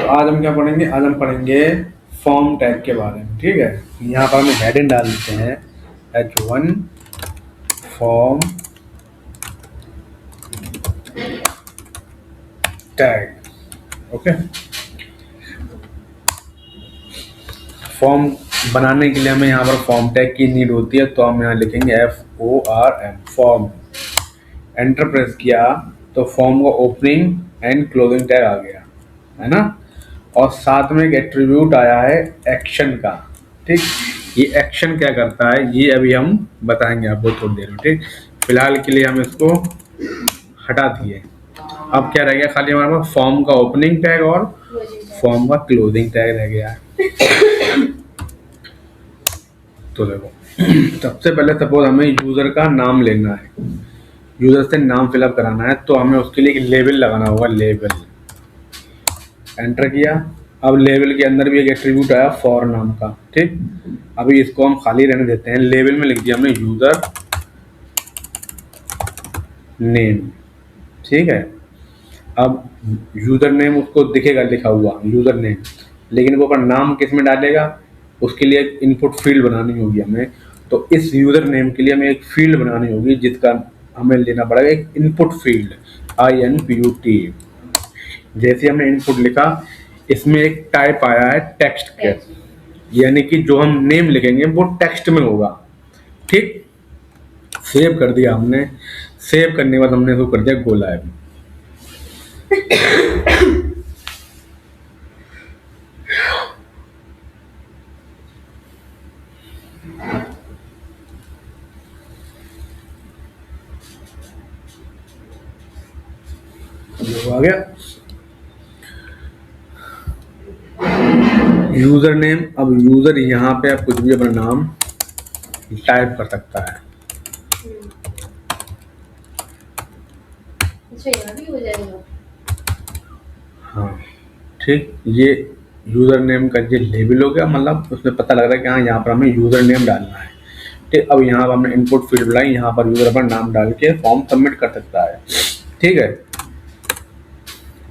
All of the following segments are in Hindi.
तो आज हम क्या पढ़ेंगे? आज हम पढ़ेंगे फॉर्म टैग के बारे में। ठीक है, यहाँ पर हम हेडिंग डाल देते हैं H1 form tag. Okay, form बनाने के लिए हमें यहाँ पर फॉर्म टैग की नीड होती है, तो हम यहाँ लिखेंगे FORM फॉर्म। एंटर प्रेस किया तो फॉर्म का ओपनिंग एंड क्लोजिंग टैग आ गया, है ना। और साथ में एक एट्रीब्यूट आया है एक्शन का। ठीक, ये एक्शन क्या करता है ये अभी हम बताएंगे आपको थोड़ी देर में। ठीक, फिलहाल के लिए हम इसको हटा दिए। अब क्या रह गया? खाली हमारे पास फॉर्म का ओपनिंग टैग और फॉर्म का क्लोजिंग टैग रह गया है। तो देखो, सबसे पहले सपोज हमें यूजर का नाम लेना है, यूजर से नाम फिलअप कराना है, तो हमें उसके लिए एक लेबल लगाना होगा। लेबल एंटर किया। अब लेबल के अंदर भी एक एट्रीब्यूट आया फॉर नाम का। ठीक, अभी इसको हम खाली रहने देते हैं। लेबल में लिख दिया हमने यूजर नेम। ठीक है, अब यूजर नेम उसको दिखेगा लिखा हुआ यूजर नेम, लेकिन वो अपना नाम किस में डालेगा उसके लिए एक इनपुट फील्ड बनानी होगी हमें। तो इस यूजर नेम के लिए हमें एक फील्ड बनानी होगी जिसका हमें लेना पड़ेगा एक इनपुट फील्ड INPUT। जैसे हमने इनपुट लिखा, इसमें एक टाइप आया है टेक्स्ट के, यानी कि जो हम नेम लिखेंगे वो टेक्स्ट में होगा। ठीक, सेव कर दिया हमने। सेव करने के बाद हमने इसको कर दिया गो लाइव। आ गया यूजर नेम। अब यूजर यहाँ पे आप कुछ भी अपना नाम टाइप कर सकता है। हो जाएगा। हाँ ठीक, ये यूजर नेम का ये लेबल हो गया, मतलब उसमें पता लग रहा है कि हाँ यहाँ पर हमें यूजर नेम डालना है। ठीक, अब यहाँ पर हमने इनपुट फील्ड बुलाई, यहाँ पर यूजर अपना नाम डाल के फॉर्म सबमिट कर सकता है। ठीक है,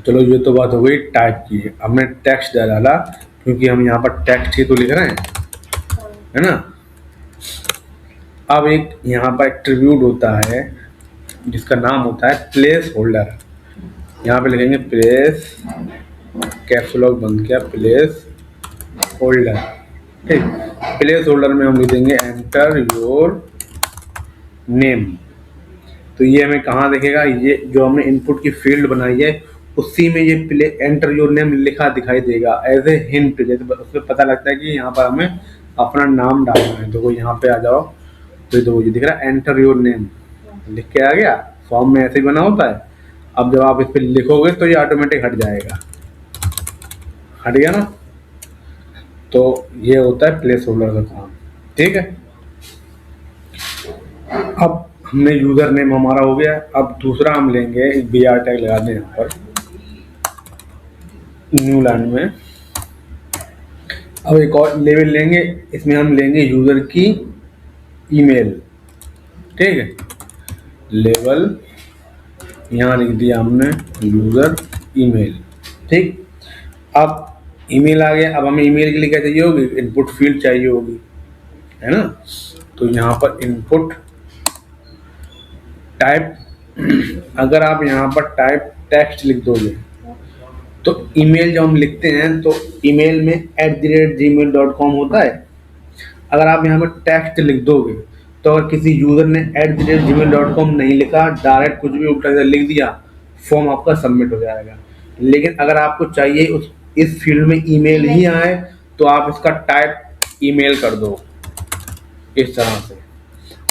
चलो ये तो बात हो गई टाइप की। हमने टेक्स्ट डाला क्योंकि हम यहाँ पर टेक्स्ट ही तो लिख रहे हैं, है ना। अब एक यहाँ पर एट्रीब्यूट होता है जिसका नाम होता है प्लेस होल्डर। यहाँ पे लिखेंगे प्लेस, कैप्स लॉक बंद किया, प्लेस होल्डर। ठीक, प्लेस होल्डर में हम लिख देंगे एंटर योर नेम। तो ये हमें कहाँ दिखेगा? ये जो हमने इनपुट की फील्ड बनाई है उसी में ये प्ले एंटर योर नेम लिखा दिखाई देगा एज ए हिंट। जैसे उसमें पता लगता है कि यहाँ पर हमें अपना नाम डालना है। तो यहाँ पे आ जाओ तो ये दिख रहा है एंटर योर नेम लिख के आ गया। फॉर्म में ऐसे ही बना होता है। अब जब आप इस पर लिखोगे तो ये ऑटोमेटिक हट जाएगा। हट गया ना। तो ये होता है प्लेस होल्डर का काम। ठीक है, अब हमने यूजर नेम हमारा हो गया। अब दूसरा हम लेंगे एक BR टैग लगा दें यहाँ पर न्यू लाइन में। अब एक और लेवल लेंगे, इसमें हम लेंगे यूजर की ईमेल। ठीक है, लेवल यहाँ लिख दिया हमने यूजर ईमेल। ठीक, अब ईमेल आ गया। अब हमें ईमेल के लिए क्या चाहिए होगी? इनपुट फील्ड चाहिए होगी, है ना। तो यहाँ पर इनपुट टाइप, अगर आप यहाँ पर टाइप टेक्स्ट लिख दोगे तो ईमेल जब हम लिखते हैं तो ईमेल में @gmail.com होता है। अगर आप यहाँ पर टेक्स्ट लिख दोगे तो अगर किसी यूजर ने @gmail.com नहीं लिखा, डायरेक्ट कुछ भी उल्टा सीधा लिख दिया, फॉर्म आपका सबमिट हो जाएगा। लेकिन अगर आपको चाहिए उस इस फील्ड में ईमेल ही आए तो आप इसका टाइप ईमेल कर दो इस तरह से।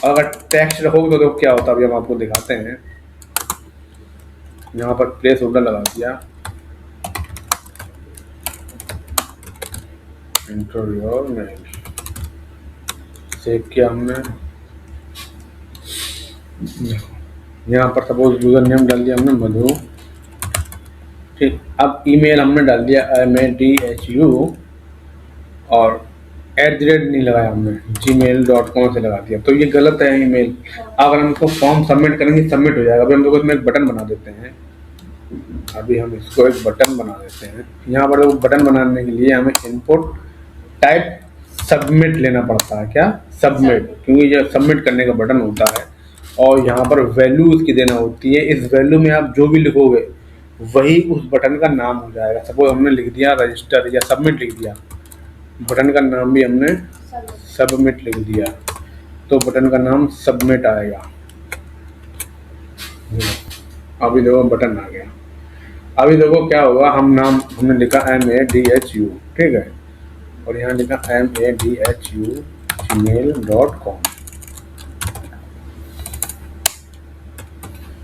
और अगर टेक्स्ट रखोगे तो क्या होता है अभी हम आपको दिखाते हैं। यहाँ पर प्लेस होल्डर लगा दिया, एंटर योर नेम, सेव किया हमने। यहाँ पर सपोज यूजर नेम डाल दिया हमने मधु। ठीक, अब ईमेल हमने डाल दिया MADHU और नहीं लगाया हमने, gmail.com से लगा दिया। तो ये गलत है ईमेल। अगर हम इसको फॉर्म सबमिट करेंगे सबमिट हो जाएगा। अभी हम लोग इसमें एक बटन बना देते हैं, अभी हम इसको एक बटन बना देते हैं। यहाँ पर बटन बनाने के लिए हमें इनपुट टाइप सबमिट लेना पड़ता है। क्या? सबमिट, क्योंकि ये सबमिट करने का बटन होता है और यहाँ पर वैल्यू उसकी देना होती है। इस वैल्यू में आप जो भी लिखोगे वही उस बटन का नाम हो जाएगा। सपोज हमने लिख दिया रजिस्टर या सबमिट लिख दिया, बटन का नाम भी हमने सबमिट लिख दिया, तो बटन का नाम सबमिट आएगा। अभी देखो बटन आ गया। अभी देखो क्या होगा, हमने लिखा MADHU, ठीक है, और यहाँ लिखा MADHU@gmail.com,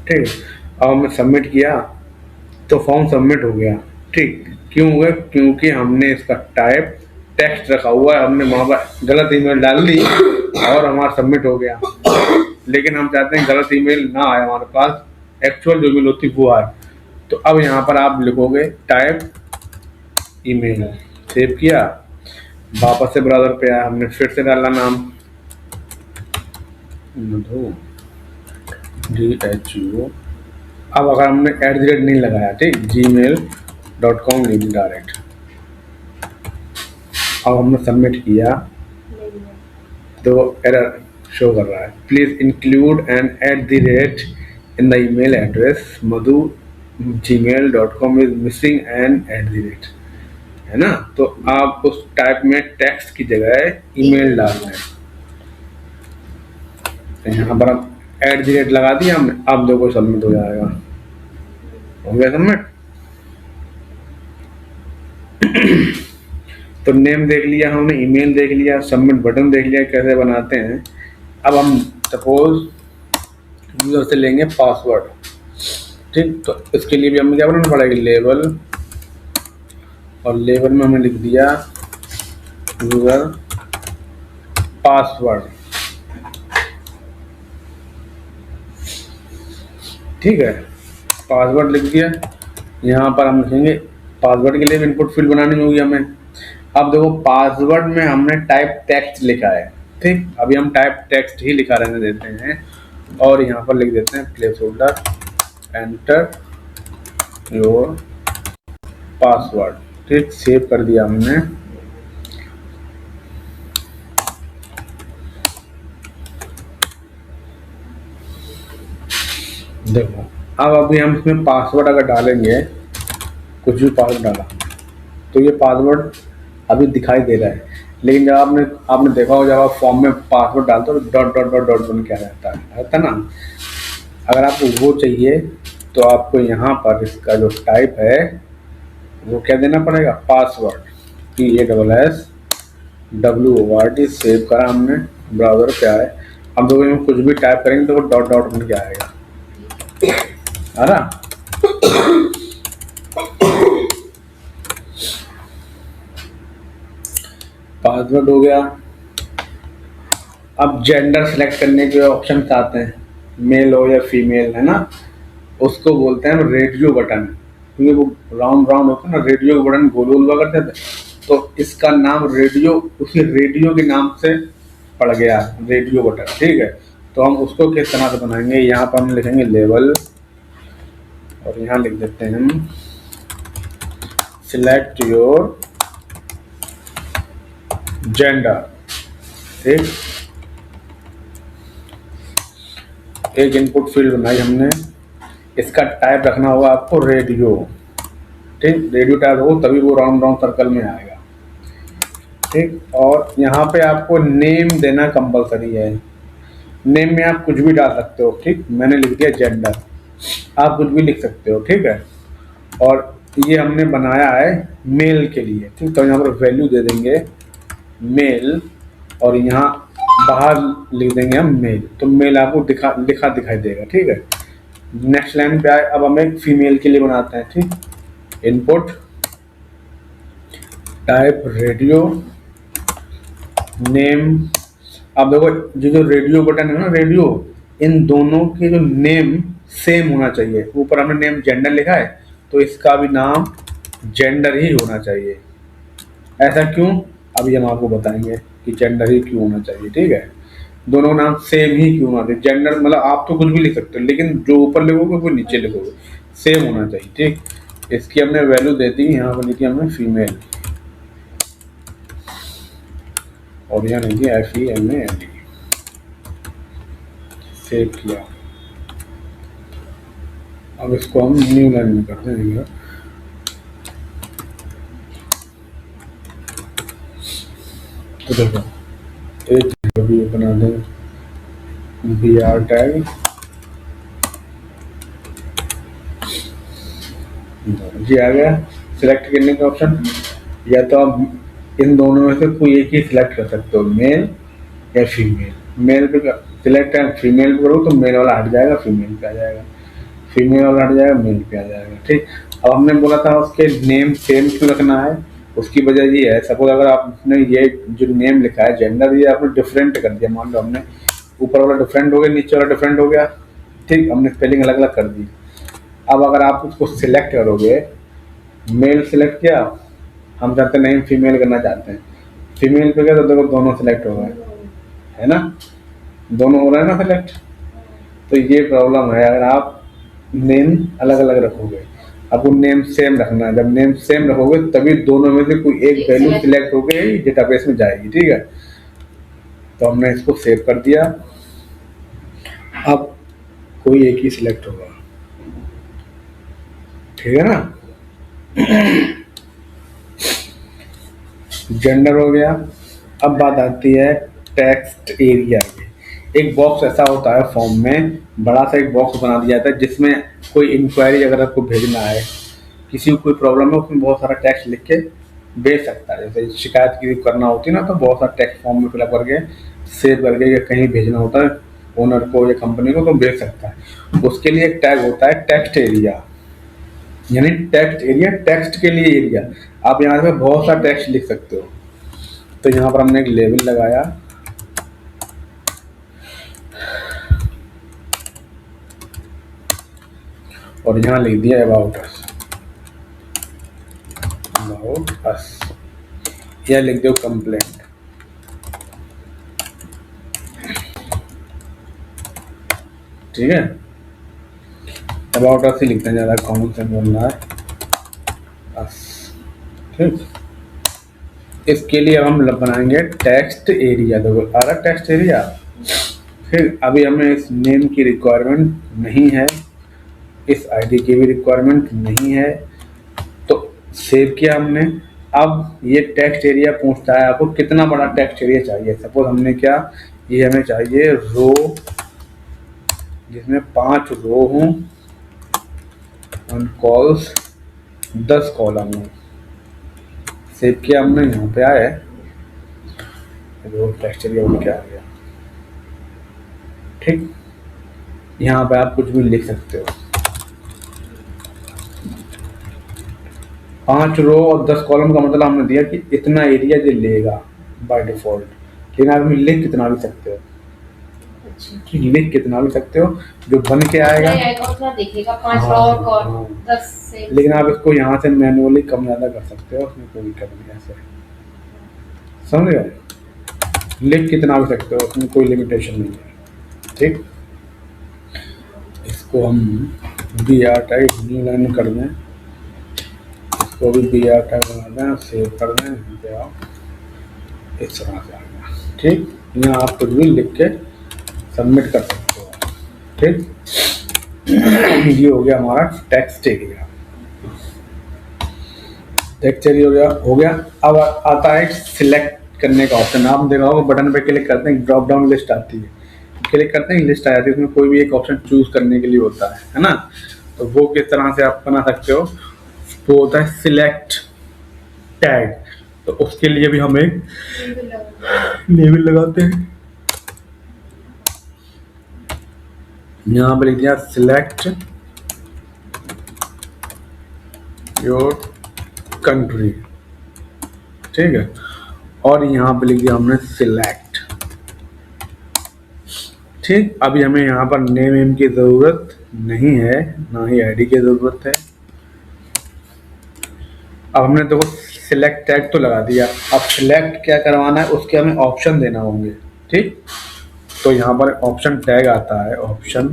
ठीक। अब हमने सबमिट किया तो फॉर्म सबमिट हो गया, ठीक। क्यों हुआ? क्योंकि हमने इसका टाइप टेक्स्ट रखा हुआ है, हमने वहाँ पर गलत ईमेल डाल दी और हमारा सबमिट हो गया। लेकिन हम चाहते हैं गलत ईमेल ना आए हमारे पास, एक्चुअल जो ईमेल होती वो आए। तो अब यहाँ पर आप लिखोगे टाइप ईमेल, सेव किया, वापस से ब्राउज़र पे आया, हमने फिर से डाला नाम DHU। अब अगर हमने @ नहीं लगाया, ठीक, gmail.com लिख डायरेक्ट। अब हमने सबमिट किया तो एरर शो कर रहा है, please include an @ in the email address madhu@gmail.com is missing an @ है ना। तो आप उस टाइप में टेक्स्ट की जगह ईमेल डालना है। तो यहाँ पर अब @ लगा दिया हमने, अब देखो सबमिट हो जाएगा। हो गया सबमिट। तो नेम देख लिया हमने, ईमेल देख लिया, सबमिट बटन देख लिया कैसे बनाते हैं। अब हम सपोज यूजर से लेंगे पासवर्ड, ठीक। तो इसके लिए भी हमें क्या बनाना पड़ेगा, लेबल, और लेबल में हमने लिख दिया यूजर पासवर्ड, ठीक है, पासवर्ड लिख दिया। यहाँ पर हम लिखेंगे पासवर्ड के लिए भी इनपुट फील्ड बनानी होगी हमें। अब देखो पासवर्ड में हमने टाइप टेक्स्ट लिखा है, ठीक। अभी हम टाइप टेक्स्ट ही लिखा रहने देते हैं और यहाँ पर लिख देते हैं place holder enter your password, ठीक। सेव कर दिया हमने। देखो अब अभी हम इसमें पासवर्ड अगर डालेंगे, कुछ भी पासवर्ड डाला तो ये पासवर्ड अभी दिखाई दे रहा है। लेकिन जब आपने देखा हो, जब आप फॉर्म में पासवर्ड डालते हो तो डॉट बन के रहता है ना। अगर आपको वो चाहिए तो आपको यहाँ पर इसका जो टाइप है वो क्या देना पड़ेगा, पासवर्ड, PASSWORD। सेव करा हमने, ब्राउजर पे आए। अब देखो हम कुछ भी टाइप करेंगे तो वो डॉट बन के आएगा, है ना। पासवर्ड हो गया। अब जेंडर सेलेक्ट करने के ऑप्शन आते हैं, मेल हो या फीमेल, है ना। उसको बोलते हैं रेडियो बटन, क्योंकि वो राउंड होता है ना, रेडियो बटन गोल हुआ करते थे, तो इसका नाम रेडियो, उसी रेडियो के नाम से पड़ गया, रेडियो बटन, ठीक है। तो हम उसको किस तरह से बनाएंगे, यहाँ पर हम लिखेंगे लेबल और यहाँ लिख देते हैं हम सिलेक्ट योर जेंडर, ठीक। एक इनपुट फील्ड बनाई हमने, इसका टाइप रखना होगा आपको रेडियो, ठीक। रेडियो टाइप हो तभी वो राउंड सर्कल में आएगा, ठीक। और यहाँ पे आपको नेम देना कंपलसरी है। नेम में आप कुछ भी डाल सकते हो, ठीक। मैंने लिख दिया जेंडर, आप कुछ भी लिख सकते हो, ठीक है। और ये हमने बनाया है मेल के लिए, ठीक। तो यहाँ पर वैल्यू दे देंगे मेल और यहाँ बाहर लिख देंगे हम मेल, तो मेल आपको लिखा दिखाई देगा, ठीक है। नेक्स्ट लाइन पे आए, अब हम एक फीमेल के लिए बनाते हैं, ठीक। Input type radio name. अब देखो जो रेडियो बटन है ना, रेडियो, इन दोनों के जो नेम सेम होना चाहिए। ऊपर हमने नेम जेंडर लिखा है तो इसका भी नाम जेंडर ही होना चाहिए। ऐसा क्यों, अभी हम आपको बताएंगे कि जेंडर ही क्यों होना चाहिए, ठीक है। दोनों नाम सेम ही क्यों होना चाहिए। जेंडर मतलब आप तो कुछ भी लिख सकते हो, लेकिन जो ऊपर लिखोगे वो नीचे लिखोगे, सेम होना चाहिए। ठीक, इसकी हमने वैल्यू दे दी, यहाँ पर लिखी हमने फीमेल और यहाँ लिखी FEMALE, सेव किया। अब इसको हम न्यू लाइन में करते हैं। तो देखो एक भी बना दें BR टैग, जी आ गया। सिलेक्ट करने का ऑप्शन, या तो आप इन दोनों में से कोई एक ही सिलेक्ट कर सकते हो, मेल या फीमेल। मेल पे सिलेक्ट है, फीमेल पे करो तो मेल वाला हट जाएगा, फीमेल पे आ जाएगा, फीमेल वाला हट जाएगा, मेल पे आ जाएगा। ठीक, अब हमने बोला था उसके नेम सेम क्यों रखना है, उसकी वजह ये है, सपोज अगर आपने ये जो नेम लिखा है जेंडर, ये आपने डिफरेंट कर दिया, मान लो हमने ऊपर वाला डिफरेंट हो गया, नीचे वाला डिफरेंट हो गया, ठीक, हमने स्पेलिंग अलग अलग कर दी। अब अगर आप उसको सिलेक्ट करोगे, मेल सिलेक्ट किया, हम चाहते नहीं फीमेल करना चाहते हैं, फीमेल पे गया तो देखो दोनों सिलेक्ट हो गए, है ना, दोनों हो रहे हैं ना सिलेक्ट। तो ये प्रॉब्लम है अगर आप नेम अलग अलग रखोगे। आपको नेम सेम रखना है, जब नेम सेम रखोगे तभी दोनों में से कोई एक वैल्यू सिलेक्ट हो गई डेटाबेस में जाएगी। ठीक है, तो हमने इसको सेव कर दिया। अब कोई एक ही सिलेक्ट होगा, ठीक है ना। जेंडर हो गया। अब बात आती है टेक्स्ट एरिया की। एक बॉक्स ऐसा होता है फॉर्म में, बड़ा सा एक बॉक्स बना दिया जाता है जिसमें कोई इंक्वायरी अगर आपको भेजना है, किसी को कोई प्रॉब्लम है, उसमें बहुत सारा टेक्स्ट लिख के भेज सकता है। जैसे शिकायत की करना होती है ना, तो बहुत सारा टेक्स्ट फॉर्म में फिलअप करके सेव करके या कहीं भेजना होता है ओनर को या कंपनी को, तो भेज सकता है। उसके लिए एक टैग होता है टेक्स्ट एरिया, यानी टेक्स्ट एरिया, टेक्स्ट के लिए एरिया। आप यहाँ पे बहुत सारा टेक्स्ट लिख सकते हो। तो यहाँ पर हमने एक लेबल लगाया, और यहाँ लिख दिया अबाउट अस, अबाउट अस, या लिख दो कंप्लेंट। ठीक है, अबाउट अस ही लिखते हैं, ज़्यादा कॉमन सेंस बनना है अस। ठीक, इसके लिए हम बनाएंगे टेक्स्ट एरिया। देखो आ रहा टेक्स्ट एरिया। फिर अभी हमें इस नेम की रिक्वायरमेंट नहीं है, इस आईडी की भी रिक्वायरमेंट नहीं है, तो सेव किया हमने। अब ये टेक्स्ट एरिया पूछता है आपको कितना बड़ा टेक्स्ट एरिया चाहिए। सपोज हमने क्या, ये हमें चाहिए रो जिसमें 5 रो हों और कॉल्स 10 कॉलम हों। सेव किया हमने, यहाँ पे आया रो टेक्स्ट एरिया उठ के आ गया। ठीक, यहाँ पे आप कुछ भी लिख सकते हो। 5 रो और 10 कॉलम का मतलब हमने दिया कि इतना एरिया ये लेगा बाय डिफॉल्ट, लेकिन आप लिख कितना भी सकते हो। ठीक, लिख कितना भी सकते हो, जो बन के आएगा देखेगा 5 रो और 10 से। लेकिन आप इसको यहाँ से मैनुअली कम ज़्यादा कर सकते हो, उसमें कोई दिक्कत नहीं। ऐसे समझ गए, लिख कितना भी सकते हो, उसमें कोई लिमिटेशन नहीं है। ठीक, इसको हम BR टाइप न्यू लाइन कर दें, इसको भी BR टाइप बना दें, सेव कर दें, यहाँ पे आओ, इस तरह से आ गया। ठीक, यहाँ आप कुछ भी लिख के सबमिट कर सकते हो। ठीक, ये हो गया हमारा टेक्स्ट एरिया। टेक्स्ट एरिया हो गया। अब आता है सिलेक्ट करने का ऑप्शन। आप देखा होगा बटन पे क्लिक करते हैं, ड्रॉप डाउन लिस्ट आती है, क्लिक करते हैं लिस्ट आ जाती है, उसमें कोई भी एक ऑप्शन चूज करने के लिए होता है ना। तो वो किस तरह से आप बना सकते हो, वो होता है सिलेक्ट टैग। तो उसके लिए भी हम एक लेबल लगाते हैं। यहाँ पे लिख दिया सिलेक्ट योर कंट्री। ठीक है, और यहाँ पे लिख दिया हमने सिलेक्ट। ठीक, अभी हमें यहाँ पर नेम की जरूरत नहीं है, ना ही आईडी की जरूरत है। अब हमने देखो सिलेक्ट टैग तो लगा दिया, अब सिलेक्ट क्या करवाना है उसके हमें ऑप्शन देना होंगे। ठीक, तो यहाँ पर ऑप्शन टैग आता है, ऑप्शन।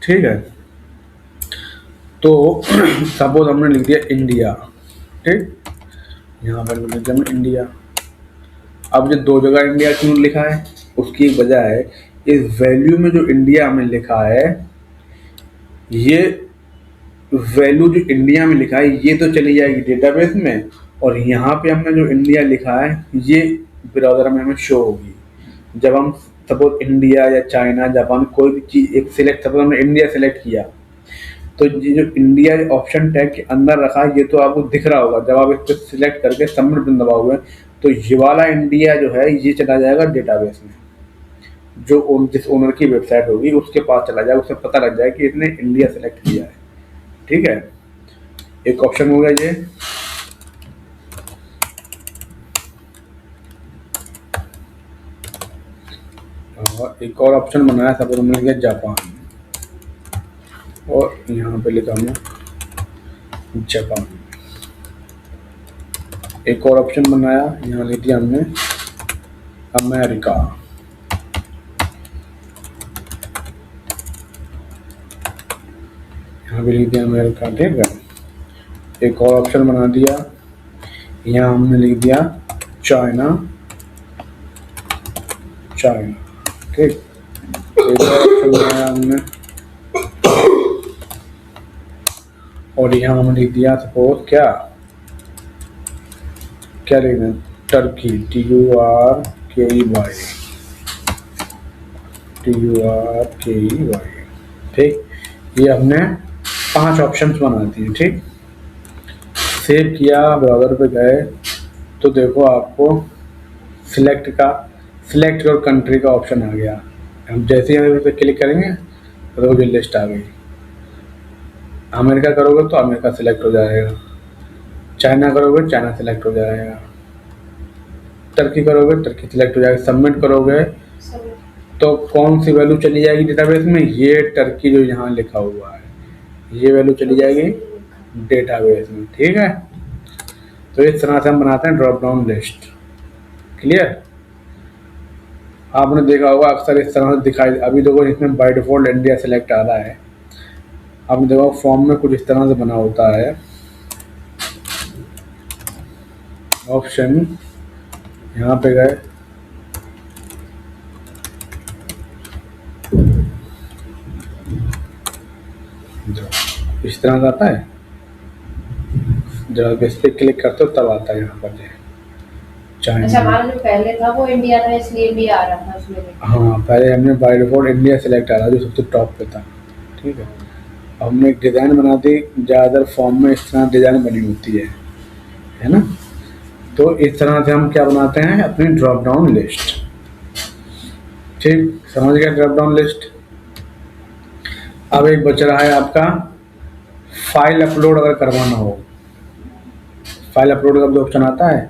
ठीक है। तो सपोज हमने लिख दिया इंडिया, ठीक, यहाँ पर लिख दिया हमने इंडिया। अब जो दो जगह इंडिया क्यों लिखा है, उसकी एक वजह है, इस वैल्यू में जो इंडिया हमने लिखा है, ये वैल्यू जो इंडिया में लिखा है ये तो चली जाएगी डेटाबेस में, और यहाँ पे हमने जो इंडिया लिखा है ये ब्राउज़र में हमें शो होगी। जब हम सपोज इंडिया या चाइना जापान कोई भी चीज़ एक सिलेक्ट, सपोज हमने इंडिया सेलेक्ट किया, तो ये जो इंडिया ऑप्शन टैग के अंदर रखा है ये तो आपको दिख रहा होगा। जब आप इस पर सिलेक्ट करके सबमिट बटन दबाओगे तो ये वाला इंडिया जो है ये चला जाएगा डेटाबेस में, जो जिस ओनर की वेबसाइट होगी उसके पास चला जाएगा, उसे पता लग जाएगा कि इसने इंडिया सेलेक्ट किया है। ठीक है, एक ऑप्शन हो गया ये। और एक और ऑप्शन बनाया, सपोज हमने लिखा जापान, और यहाँ पे लिखा हमने जापान। एक और ऑप्शन बनाया, यहाँ लिख दिया हमने अमेरिका। यहाँ भी लिख दिया अमेरिका। ठीक है, एक और ऑप्शन बना दिया, यहाँ हमने लिख दिया चाइना, चाइना। ठीक, एक और ऑप्शन बनाया हमने, और यहाँ हमने लिख दिया सपोज क्या क्या लिखना है, टर्की, TURKEY, TURKEY। ठीक, ये हमने 5 ऑप्शंस बना दिए। ठीक, सेव किया, ब्राउज़र पे गए तो देखो आपको सिलेक्ट और कंट्री का ऑप्शन आ गया। हम जैसे ही हम इस पर क्लिक करेंगे तो देखो ये लिस्ट आ गई। अमेरिका करोगे तो अमेरिका सिलेक्ट हो जाएगा, चाइना करोगे चाइना सिलेक्ट हो जाएगा, टर्की करोगे टर्की सिलेक्ट हो जाएगा। सबमिट करोगे तो कौन सी वैल्यू चली जाएगी डेटाबेस में, ये टर्की जो यहाँ लिखा हुआ है ये वैल्यू चली जाएगी डेटाबेस में। ठीक है, तो इस तरह से हम बनाते हैं ड्रॉप डाउन लिस्ट। क्लियर, आपने देखा होगा अक्सर इस तरह से दिखाई। अभी देखो इसमें बाय डिफॉल्ट इंडिया सेलेक्ट आ रहा है, आपने देखो फॉर्म में कुछ इस तरह से बना होता है। ऑप्शन यहाँ पे गए, इस तरह का आता है, जब इस पे क्लिक करते हो तब आता है यहाँ पर चाइना। अच्छा, हमारा जो पहले था वो इंडिया था इसलिए भी आ रहा था उसमें भी। हाँ, पहले हमने बाय डिफॉल्ट इंडिया सेलेक्ट आ रहा जो सबसे टॉप पे था। ठीक है, अब हमने एक डिज़ाइन बना दी, ज़्यादातर फॉर्म में इस तरह डिज़ाइन बनी होती है ना। तो इस तरह से हम क्या बनाते हैं अपनी ड्रॉप डाउन लिस्ट। ठीक, समझ गया ड्रॉप डाउन लिस्ट। अब एक बच रहा है आपका फाइल अपलोड। अगर करवाना हो, फाइल अपलोड का भी ऑप्शन आता है।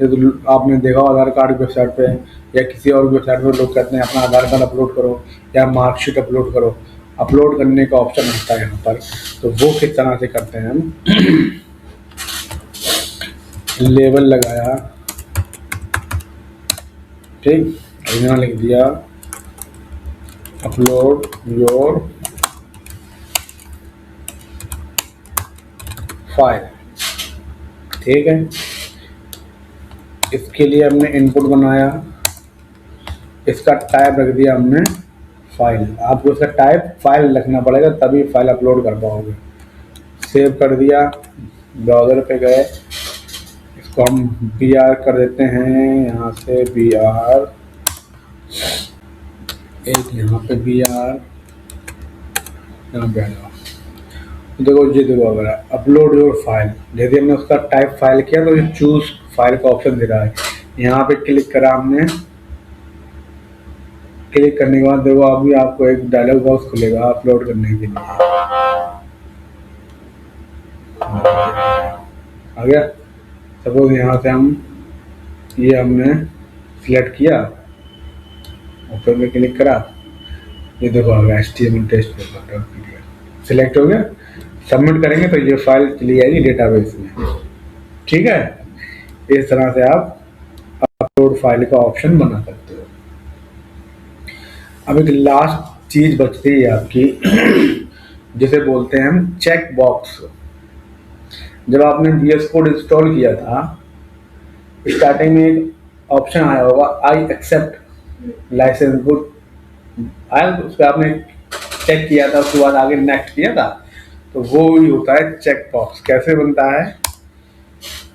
तो आपने देखा आधार कार्ड की वेबसाइट पे या किसी और वेबसाइट पे लोग कहते हैं अपना आधार कार्ड अपलोड करो या मार्कशीट अपलोड करो, अपलोड करने का ऑप्शन आता है यहाँ पर। तो वो किस तरह से करते हैं हम, लेबल लगाया, ठीक, यहाँ लिख दिया अपलोड योर फाइल। ठीक है, इसके लिए हमने इनपुट बनाया, इसका टाइप रख दिया हमने फाइल। आपको इसका टाइप फाइल रखना पड़ेगा तभी फाइल अपलोड कर पाओगे। सेव कर दिया, ब्राउज़र पे गए, इसको हम BR कर देते हैं, यहाँ से BR, एक यहाँ पे BR, यहाँ पे आ जाओ। देखो ये देखो अगर अपलोड योर फाइल, यदि हमने उसका टाइप फाइल किया तो ये चूज फाइल का ऑप्शन दे रहा है। यहाँ पे क्लिक करा हमने, क्लिक करने के बाद देखो अभी आपको एक डायलॉग बॉक्स खुलेगा अपलोड करने के लिए। आ गया। सपोज यहाँ से हम ये हमने सिलेक्ट किया, ओपन में क्लिक करा, ये देखो आ गया HTML टेस्ट पेपर सिलेक्ट हो गया। सबमिट करेंगे तो ये फाइल चली जाएगी डेटाबेस में। ठीक है, इस तरह से आप अपलोड फाइल का ऑप्शन बना सकते हो। अब एक लास्ट चीज बचती है आपकी जिसे बोलते हैं हम चेक बॉक्स। जब आपने VS कोड इंस्टॉल किया था, स्टार्टिंग में एक ऑप्शन आया होगा, आई एक्सेप्ट लाइसेंस बुक आया, तो उस पर आपने चेक किया था, उसके बाद आगे नेक्स्ट किया था, तो वो ही होता है चेक बॉक्स। कैसे बनता है,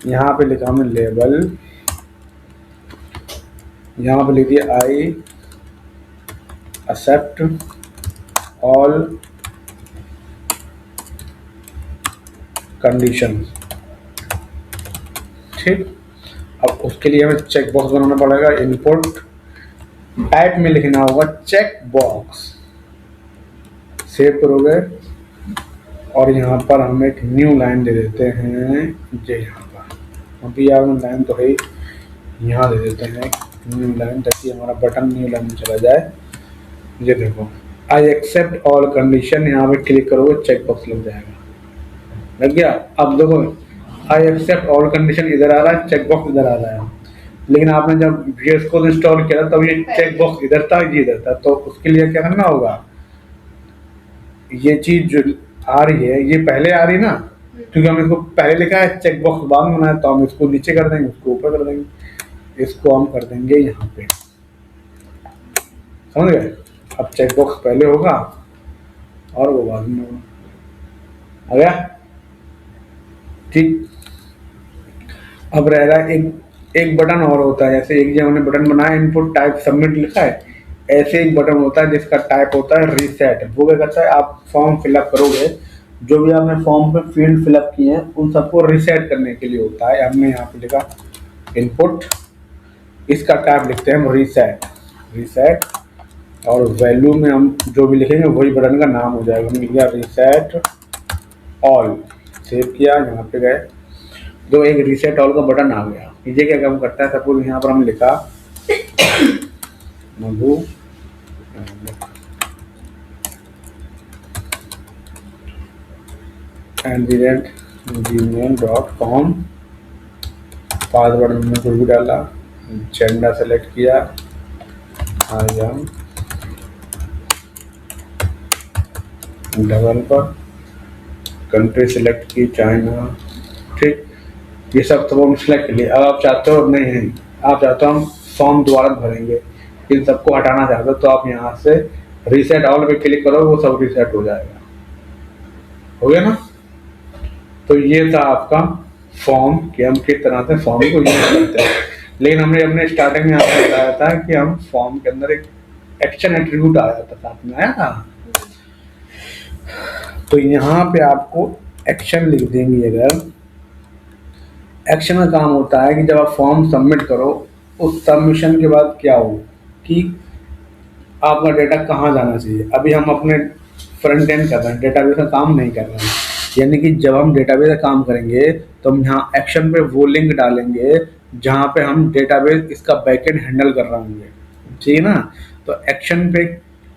यहाँ पे लिखा हमने लेबल, यहाँ पे लिखिए आई एक्सेप्ट ऑल कंडीशन। ठीक, अब उसके लिए हमें चेक बॉक्स बनाना पड़ेगा। इनपुट टाइप में लिखना होगा चेक बॉक्स, सेव करोगे और यहाँ पर हम एक न्यू लाइन दे देते हैं, जो यहाँ पर अभी यहाँ लाइन तो है, यहाँ दे देते हैं न्यू लाइन, ताकि हमारा बटन न्यू लाइन में चला जाए। ये देखो, आई एक्सेप्ट ऑल कंडीशन, यहाँ पे क्लिक करोगे चेक बॉक्स लग जाएगा, लग गया। अब देखो, आई एक्सेप्ट ऑल कंडीशन इधर आ रहा है, चेक बॉक्स इधर आ रहा है, लेकिन आपने जब VS कोड इंस्टॉल किया तब ये चेक बॉक्स इधर था, ये इधर था। तो उसके लिए क्या करना होगा, ये चीज जो आ रही है ये पहले आ रही ना, क्योंकि हम इसको पहले लिखा है, चेक बॉक्स बाद में बनाया, तो हम इसको नीचे कर देंगे, उसको ऊपर कर देंगे, इसको हम कर देंगे यहाँ पे, समझ गए। अब चेक बॉक्स पहले होगा और वो बाद में होगा, आ गया। ठीक, अब रह रहा है एक बटन और होता है, जैसे एक जो हमने बटन बनाया इनपुट टाइप सबमिट लिखा है, ऐसे एक बटन होता है जिसका टाइप होता है रीसेट। वो क्या करता है, आप फॉर्म फिलअप करोगे, जो भी आपने फॉर्म पे फील्ड फिलअप किए हैं उन सबको रीसेट करने के लिए होता है। हमने यहाँ पे लिखा इनपुट, इसका टाइप लिखते हैं हम रीसेट, रीसेट, और वैल्यू में हम जो भी लिखेंगे वही बटन का नाम हो जाएगा। हमने लिखा रीसेट ऑल, सेव किया, यहाँ पे गए, जो एक रीसेट ऑल का बटन आ गया। ये क्या काम करता है, सपोज यहाँ पर हम लिखा मधु @gmail.com, पासवर्ड में कुछ भी डाला, जेंडर सेलेक्ट किया, I am developer, country select की चाइना। ठीक, ये सब तो हम सिलेक्ट कर लिए। अब आप चाहते हो नहीं है, आप चाहते हो हम फॉर्म दोबारा भरेंगे, इन सबको हटाना चाहते हो, तो आप यहाँ से रीसेट ऑल पे क्लिक करो, वो सब रीसेट हो जाएगा। हो गया ना। तो ये था आपका फॉर्म कि हम किस तरह से फॉर्म को यूज करते हैं। लेकिन हमने अपने स्टार्टिंग में आपको बताया था कि हम फॉर्म के अंदर एक एक्शन एट्रीब्यूट आया था, साथ में आया था। तो यहाँ पे आपको एक्शन लिख देंगे। अगर एक्शन का काम होता है कि जब आप फॉर्म सबमिट करो, उस सबमिशन के बाद क्या हो कि आपका डेटा कहाँ जाना चाहिए। अभी हम अपने फ्रंट एंड कर रहे हैं, डेटाबेस का काम नहीं कर रहे हैं, यानी कि जब हम डेटाबेस का काम करेंगे तो हम यहाँ एक्शन पे वो लिंक डालेंगे जहाँ पे हम डेटाबेस इसका बैकएंड हैंडल कर रहे होंगे, ठीक है ना। तो एक्शन पे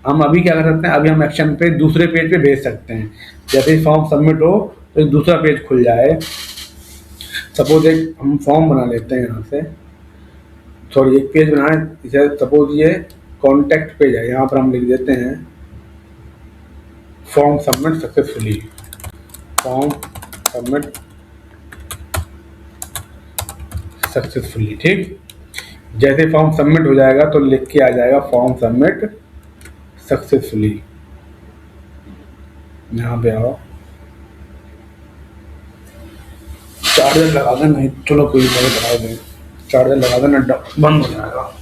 हम अभी क्या कर सकते हैं, अभी हम एक्शन पे दूसरे पेज पे भेज सकते हैं। जैसे ही फॉर्म सबमिट हो तो एक दूसरा पेज खुल जाए। सपोज एक हम फॉर्म बना लेते हैं, यहाँ से सॉरी एक पेज बनाए, जैसे सपोज ये कॉन्टैक्ट पेज है, यहाँ पर हम लिख देते हैं form submit successfully, form submit successfully. ठीक, जैसे फॉर्म सबमिट हो जाएगा तो लिख के आ जाएगा फॉर्म सबमिट सक्सेसफुली। यहाँ पे आओ, चार्जर लगा दें, नहीं चलो कोई बात लगा दें, चार्जर लगा देना, बंद हो जाएगा।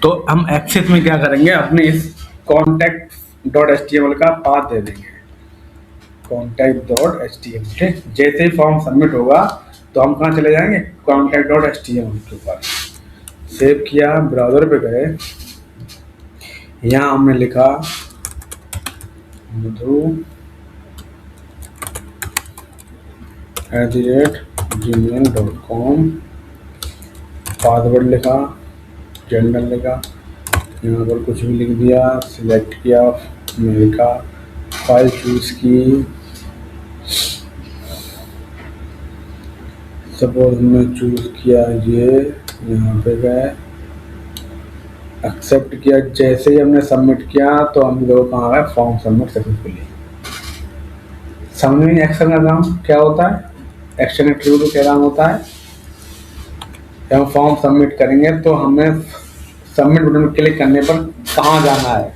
तो हम एक्सेस में क्या करेंगे, अपने इस contact.html का पाथ दे देंगे, contact.html। ठीक, जैसे ही फॉर्म सबमिट होगा तो हम कहाँ चले जाएंगे, contact.html के ऊपर। सेव किया, ब्राउजर पे गए, यहाँ हमने लिखा मधु @gmail.com, पासवर्ड लिखा, जेंडर लिखा, यहाँ पर कुछ भी लिख दिया, सिलेक्ट किया अमेरिका, फाइल चूज की, सपोज हमने चूज किया ये, यहाँ पे गए, एक्सेप्ट किया। जैसे ही हमने सबमिट किया तो हम लोग कहाँ गए, फॉर्म सबमिट सक्सेसफुली। समझ में एक्शन का काम क्या होता है, एक्शन एट्रीब्यूट का क्या काम होता है। जब हम फॉर्म सबमिट करेंगे तो हमें सबमिट बटन पर क्लिक करने पर कहाँ जाना है,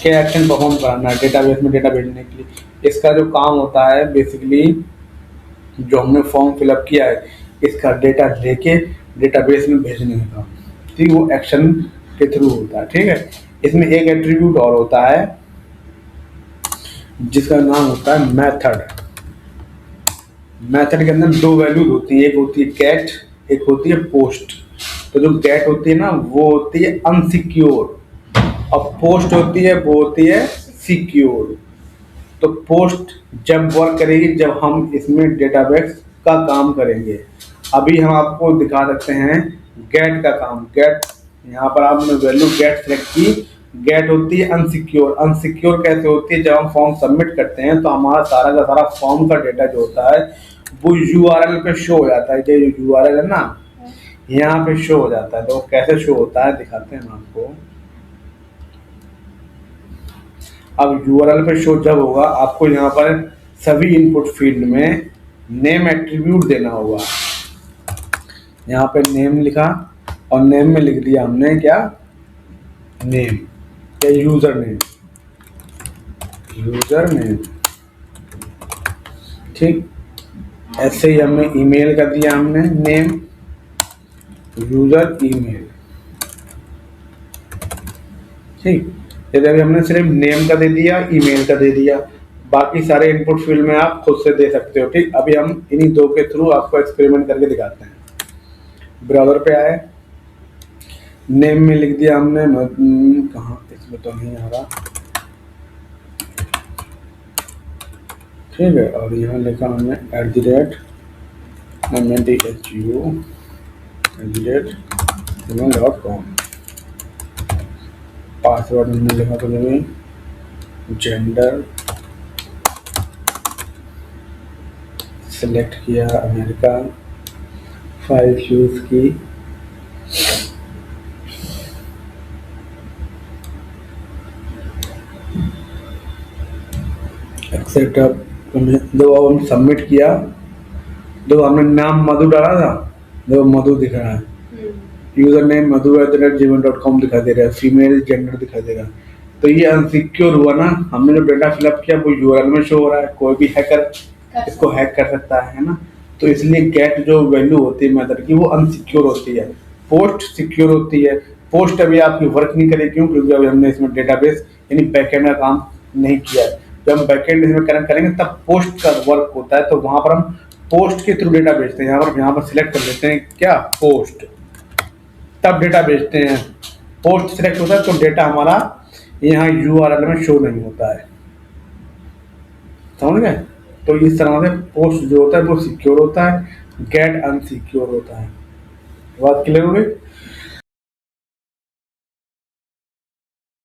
क्या एक्शन परफॉर्म करना है डेटाबेस में डेटा भेजने के लिए। इसका जो काम होता है बेसिकली, जो हमने फॉर्म फिलअप किया है इसका डेटा लेके डेटाबेस में भेजने का, ठीक, वो एक्शन के थ्रू होता है। ठीक है, इसमें एक एट्रीब्यूट और होता है जिसका नाम होता है मेथड। मेथड के अंदर दो वैल्यूज होती है, एक होती है गेट, एक होती है पोस्ट। तो जो गेट होती है ना वो होती है अनसिक्योर, और पोस्ट होती है वो होती है सिक्योर। तो पोस्ट जब वर्क करेगी जब हम इसमें डेटाबेस का काम करेंगे। अभी हम आपको दिखा सकते हैं गेट का काम। गेट, यहाँ पर आपने वैल्यू गेट सेलेक्ट की, गेट होती है अनसिक्योर। अनसिक्योर कैसे होती है, जब हम फॉर्म सबमिट करते हैं तो हमारा सारा का सारा फॉर्म का डेटा जो होता है वो URL पे शो हो जाता है। जो URL है ना यहाँ पे शो हो जाता है। तो कैसे शो होता है दिखाते हैं हम आपको। अब URL पे शो जब होगा आपको यहाँ पर सभी इनपुट फील्ड में नेम एट्रीब्यूट देना होगा। यहाँ पे नेम लिखा और नेम में लिख दिया हमने क्या, नेम या यूजर नेम, यूजर नेम। ठीक, ऐसे ही हमने ईमेल का दिया, हमने नेम यूजर ईमेल। ठीक, जैसे अभी हमने सिर्फ नेम का दे दिया, ईमेल का दे दिया, बाकी सारे इनपुट फील्ड में आप खुद से दे सकते हो। ठीक, अभी हम इन्हीं दो के थ्रू आपको एक्सपेरिमेंट करके दिखाते हैं। ब्राउज़र पे आए, नेम में लिख दिया हमने, कहाँ, इसमें तो नहीं आ रहा। ठीक है, और यहाँ लिखा हमने @MNTHU@gmail.com। पासवर्ड हमने लिखा तो नहीं, जेंडर, सिलेक्ट किया अमेरिका, फाइल चूज की, एक्सेप्ट। जब हम सबमिट किया, जब हमने नाम मधु डाला था, जब मधु दिख रहा है, यूजर नेम madhu@gmail.com दिखा दे रहा है, फीमेल जेंडर दिखा दे रहा है। तो ये अनसिक्योर हुआ ना, हमने जो डेटा फिलअप किया वो URL में शो हो रहा है, कोई भी हैकर इसको हैक कर सकता है ना। तो इसलिए गेट जो वैल्यू होती है मेथड की वो अनसिक्योर होती है, पोस्ट सिक्योर होती है। पोस्ट अभी आपकी वर्क नहीं करेगी, क्यों, क्योंकि अभी हमने इसमें डेटाबेस यानी बैकएंड का काम नहीं किया है। जब हम बैकएंड इसमें कनेक्ट करेंगे तब पोस्ट का वर्क होता है, तो वहां पर हम पोस्ट के थ्रू डेटा भेजते हैं। यहाँ पर सिलेक्ट कर लेते हैं क्या, पोस्ट, तब डेटा भेजते हैं। पोस्ट सिलेक्ट होता है तो डेटा हमारा यहाँ URL में शो नहीं होता है, समझ गए। तो इस तरह से पोस्ट जो होता है वो सिक्योर होता है, गेट अनसिक्योर होता है। बात क्लियर हो गई।